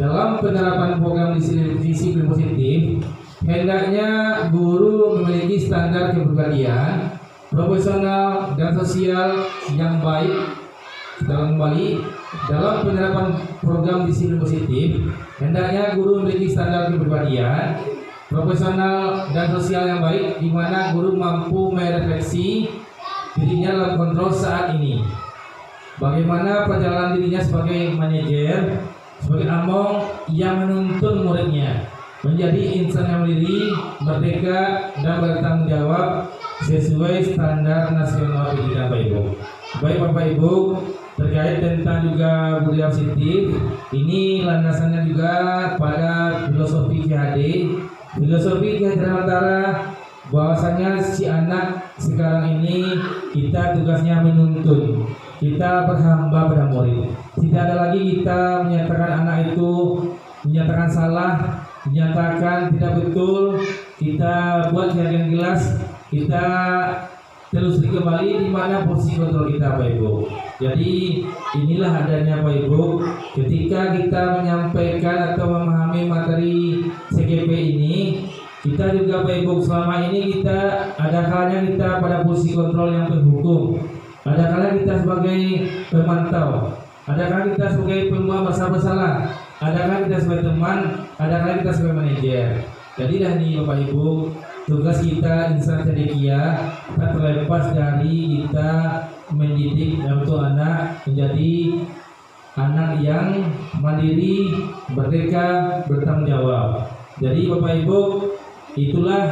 Dalam penerapan program disiplin positif, hendaknya guru memiliki standar kepribadian, profesional dan sosial yang baik. Dalam penerapan program disiplin positif, hendaknya guru memiliki standar kepribadian, profesional dan sosial yang baik, di mana guru mampu merefleksi dirinya dalam kontrol saat ini. Bagaimana perjalanan dirinya sebagai manajer, sebagai among yang menuntun muridnya menjadi insan yang mandiri, merdeka dan bertanggung jawab sesuai standar nasional pendidikan Bapak Ibu. Baik Bapak Ibu, terkait tentang juga budaya positif, ini landasannya juga pada filosofi GHD. Filosofi GHD antara bahwasanya si anak sekarang ini kita tugasnya menuntun, kita berhamba pada murid. Tidak ada lagi kita menyatakan anak itu menyatakan salah, menyatakan tidak betul, kita buat jalan jelas, kita telusuri kembali di mana posisi kontrol kita Bapak Ibu. Jadi inilah adanya Bapak Ibu, ketika kita menyampaikan atau memahami materi CGP ini, kita juga Bapak Ibu selama ini kita ada kalanya kita pada posisi kontrol yang terhukum, ada kalanya kita sebagai pemantau, ada kalanya kita sebagai pembuat bersalah, ada kalanya kita sebagai teman, ada kalanya kita sebagai manajer. Jadi dah nih Bapak Ibu, tugas kita insan cendekia tak terlepas dari kita mendidik untuk anak menjadi anak yang mandiri, merdeka, bertanggung jawab. Jadi Bapak Ibu, itulah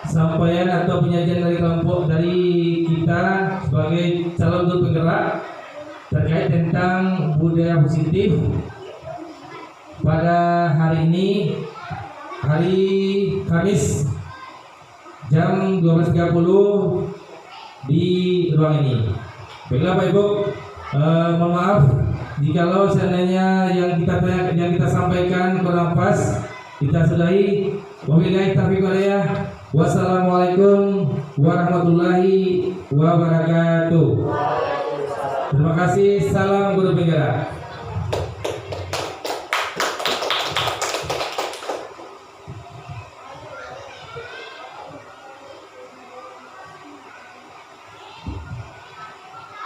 sampaian atau penyajian dari kelompok dari kita sebagai calon guru penggerak terkait tentang budaya positif pada hari ini, hari Kamis jam 12.30 di ruang ini. Baiklah Bapak Ibu, mohon maaf jikalau seandainya yang kita sampaikan kurang pas, kita sudahi. Wabillahi taufiq wal hidayah. Wassalamualaikum warahmatullahi wabarakatuh. Terima kasih. Salam guru penggerak.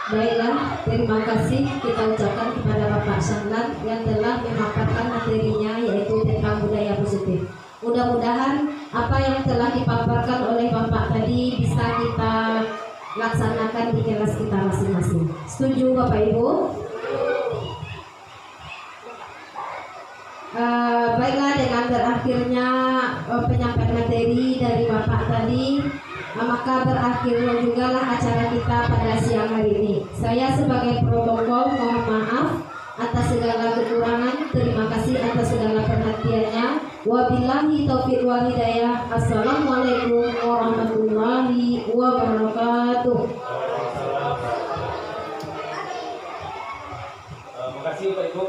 Baiklah, terima kasih kita ucapkan kepada Bapak Sanlan yang telah memaparkan materinya, yaitu tentang budaya positif. Mudah-mudahan apa yang telah dipaparkan oleh Bapak tadi bisa kita laksanakan di kelas kita masing-masing. Setuju Bapak Ibu? Baiklah, dengan berakhirnya penyampaian materi dari Bapak tadi, maka berakhirnya juga lah acara kita pada siang hari ini. Saya sebagai protokol mohon maaf atas segala kekurangan. Terima kasih atas segala perhatiannya. Wabillahi taufiq wal hidayah. Assalamualaikum warahmatullahi wabarakatuh. Terima kasih Bapak Ibu.